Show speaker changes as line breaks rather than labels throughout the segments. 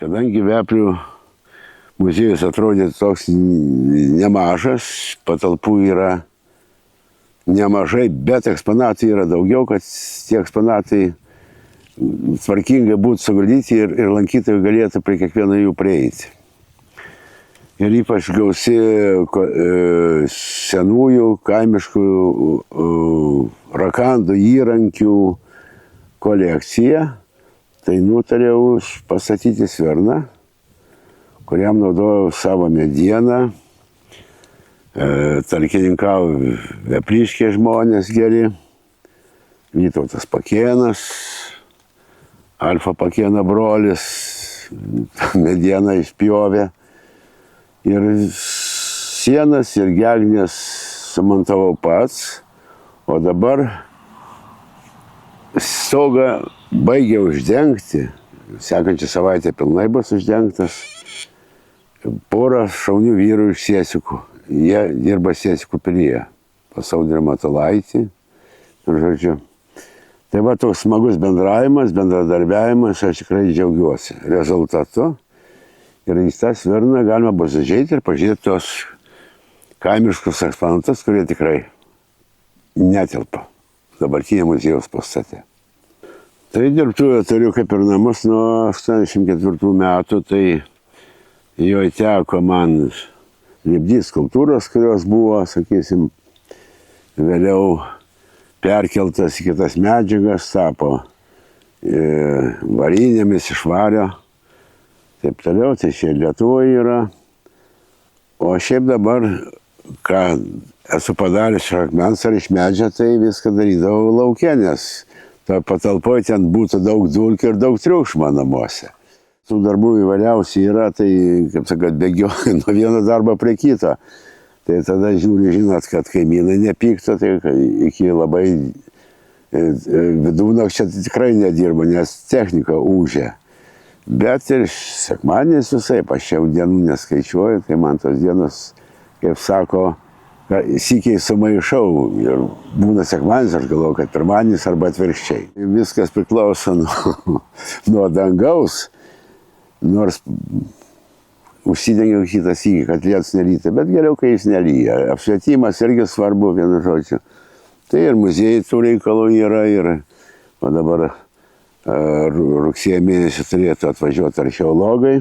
Kadangi Veprių muziejus atrodė toks nemažas, patalpų yra nemažai, bet eksponatų yra daugiau, kad tie eksponatai tvarkingai būtų suguldyti ir lankytojai galėtų prie kiekvieno jų prieiti. Ir ypač gausi senųjų kaimiškų rakandų įrankių kolekcija. Tai nutariau pastatyti svirną, kuriam naudojau savo medieną. Talkininkavo vepriškiai žmonės geri, Vytautas Pakėnas, Alfa Pakėno brolis, medieną išpjovė. Ir sienas ir gegnės sumontavau pats, o dabar stogą baigiau uždengti, sekančią savaitę pilnai bus uždengtas. Porą šaunių vyrų iš Siesikų. Jie dirba Siesikų pilyje, pas Audrį Matulaitį. Ir žodžiu. Tai va toks smagus bendravimas, bendradarbiavimas, aš tikrai džiaugiuosi rezultatu. Ir į tą svirną galima bus užeiti ir pažiūrėti tos kaimiškus eksponatus, kurie tikrai netelpa dabartinė muziejaus pastate. Tai dirbtuvę turiu kaip ir namus nuo 84 metų, tai jo teko man lipdyti skulptūros, kurios buvo, sakysim, vėliau perkeltas į kitas medžiagas, tapo varinėmis iš vario, taip toliau, tai čia Lietuvoje yra. O šiaip dabar, ką esu padaręs iš akmens ar iš medžio, tai viską darydavau lauke, nes toj patalpoje ten būtų daug dulkių ir daug triukšmo namuose. Tų darbų įvairiausių yra, tai, kaip sakant, bėgioju nuo vieno darbo prie kito. Tai tada žiūri, žinot, kad kaimynai nepyktų, tai iki labai vidurnakčio tikrai nedirba, nes technika ūžia. Bet ir sekmadienis visai, aš jau dienų neskaičiuoju, tai man tos dienos, kaip sako, sykiai sumaišau ir būna sekmadienis, aš galvoju, kad pirmadienis arba atvirkščiai. Viskas priklauso nuo dangaus, nors užsidengiau kitą sykį, kad lietus nelyja, bet geriau, kai jis nelyja. Apšvietimas irgi svarbu, vienu žodžiu. Tai ir muziejai tų reikalų yra ir dabar rugsėjo mėnesį turėtų atvažiuoti archeologai,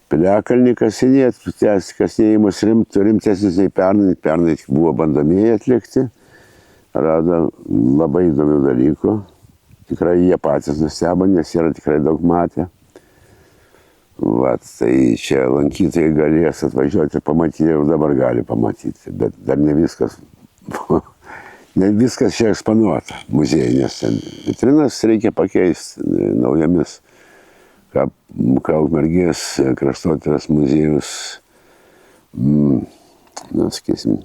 piliakalnį kasinėti, kasinėjimus rimtesnis nei pernai. Pernai buvo bandomieji atlikti, rado labai įdomių dalykų. Tikrai jie patys nustebo, nes yra tikrai daug matę. Va, tai čia lankytojai galės atvažiuoti ir pamatyti, ir dabar gali pamatyti, bet dar ne viskas. Ne viskas čia eksponuota muziejinės. Vitrinas reikia pakeisti naujomis, ką Ukmergės kraštotyros muziejus, sakysim,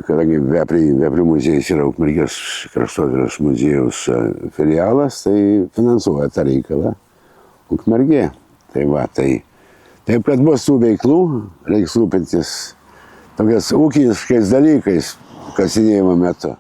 kadangi Veprių muziejus yra Ukmergės kraštotyros muziejaus filialas, tai finansuoja tą reikalą Ukmergė. Tai va, tai taip, kad bus tų veiklų, reiks rūpintis tokiais ūkiškais dalykais kasinėjimo metu.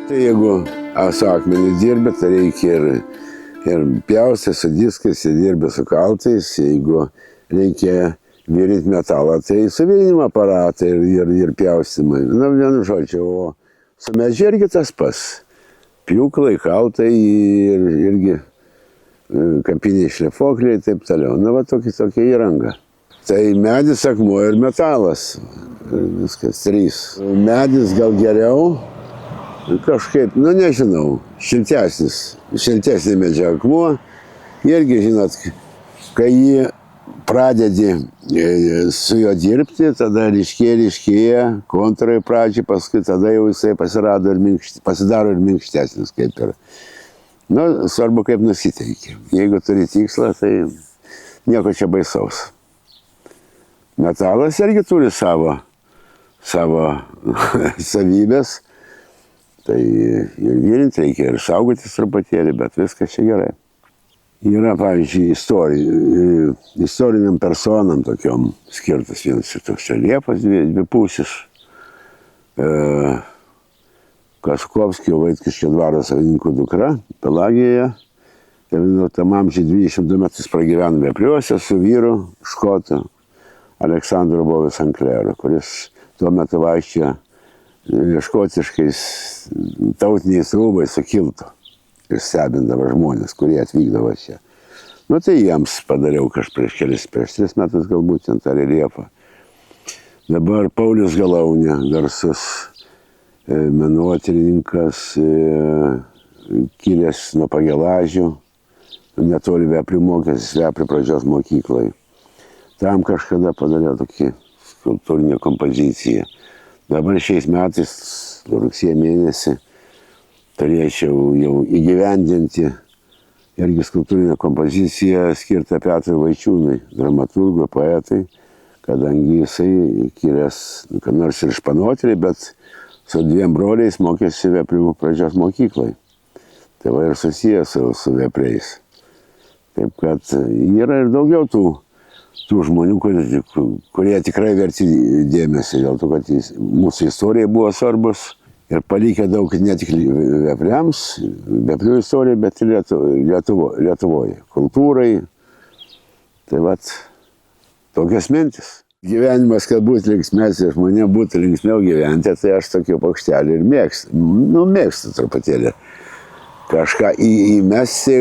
Tai jeigu su akmeniu dirbi, tai reikia ir pjausti su diskais, ir dirbi su kaltais. Jeigu reikia virinti metalą, tai suvirinimo aparatai ir pjaustymai. Na, vienu žodžiu, o su medžiu irgi tas pas. Pjūklai, kaltai ir irgi kapiniai šlifokliai ir taip toliau. Na, va, tokia įranga. Tai medis, akmuo ir metalas. Viskas, 3. Medis gal geriau, kažkaip, nu nežinau, šiltesnė medžio akmuo. Irgi, žinot, kai jį pradedi su juo dirbti, tada ryškėja, kontūrai pradžiai, paskui tada jau jisai pasidaro ir minkštesnis kaip ir. Nu, svarbu kaip nusiteiki. Jeigu turi tikslą, tai nieko čia baisaus. Metalas irgi turi savo savybės. Tai ir virinti reikia, ir saugotis truputėlį, bet viskas čia gerai. Yra, pavyzdžiui, istoriniam personam tokiom skirtas vienas ir toks liepos dvipusis. Kaskovskio Vaitkiškio dvaro savininkų dukra, Pelagija. 19 amžiuje 22 metus pragyveno Vepriuose su vyru škotu Aleksandru Bovis Anklero, kuris tuo metu vaikščiojo škotiškais tautiniais rūbais su kiltu ir stebindavo žmonės, kurie atvykdavo čia. Nu tai jiems padariau prieš 3 metus galbūt ten tą reljefą. Dabar Paulius Galaunė, garsus menotyrininkas, kilęs nuo Pagelažių, netoli Veprių mokėsi Veprių pradžios mokyklai. Tam kažkada padariau tokį skulptūrinę kompoziciją. Dabar šiais metais, rugsėjo mėnesį, turėčiau jau įgyvendinti irgi skulptūrinę kompoziciją skirtą Petrui Vaičiūnui, dramaturgui, poetui, kadangi jisai kilęs, kad nors ir iš Panotyrį, bet su 2 broliais mokėsi Veprių pradžios mokyklai. Tai va ir susijęs su Vepriais. Taip kad yra ir daugiau tų žmonių, kurie tikrai verti dėmesį, dėl to, kad mūsų istorijai buvo svarbus ir palikė daug ne tik Vepriams, Veprių istorijai, bet ir Lietuvoje, kultūrai. Tai vat, tokias mintis. Gyvenimas, kad būtų linksmesnis, žmonėm būtų linksmiau gyventi, tai aš tokių paukštelių ir mėgstu truputėlį. Kažką įmesti,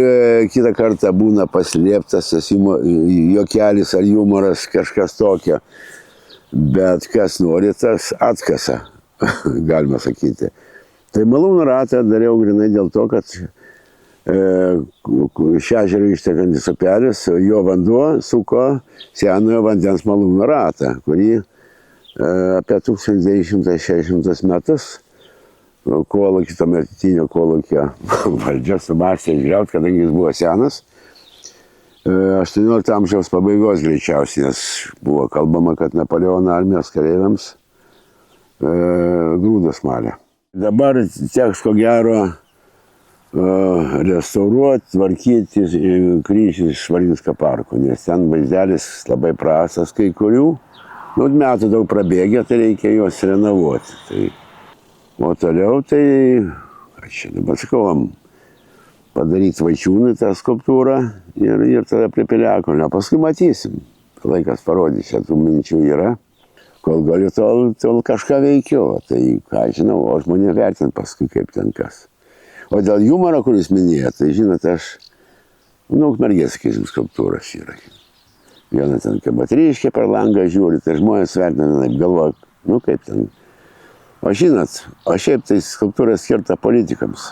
kitą kartą būna paslėptas juokelis ar humoras, kažkas tokio. Bet kas nori, tas atkasa, galima sakyti. Tai Malūno ratą dariau grinai dėl to, kad šią ežerą ištekantis upelis, jo vanduo suko senojo vandens Malūno ratą, kurį apie 1960 metus kolūkio, tuometinio kolūkio valdžia sumąstė išgriauti, kadangi jis buvo senas. 18 amžiaus pabaigos greičiausiai, nes buvo kalbama, kad Napoleono armijos kareiviams grūdus malė. Dabar teks ko gero restauruoti, tvarkyti Kryžių Švarinsko parko, nes ten vaizdelis labai prastas kai kurių. Metų daug prabėgę, tai reikia juos renovuoti. O toliau tai, ką čia dabar sakau, padaryti Vaičiūnui tą skulptūrą ir tada prie Piliakalnio. Paskui matysim, laikas parodys, čia tų minčių yra. Kol galiu, tol kažką veikiu. Tai ką žinau, o žmonė vertint paskui kaip ten kas. O dėl humoro, kuris minėjo, tai žinot, aš, Ukmergės, sakysim, skulptūros yra. Viena ten kaip moteriškė per langą žiūri, tai žmonės vertina, galvoja, kaip ten. O žinot, o šiaip tai skulptūra skirta politikams,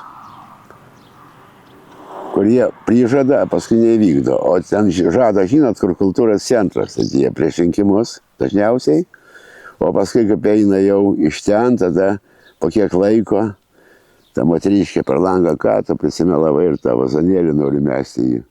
kurie prižada, paskui neįvykdo. O ten žada, žinot, kur kultūros centras, tai jie prieš rinkimus dažniausiai, o paskui, kaip eina jau iš ten, tada po kiek laiko, ta moteriškė per langą, ką tu prisimelavai ir tą vazonėlį nori mesti į.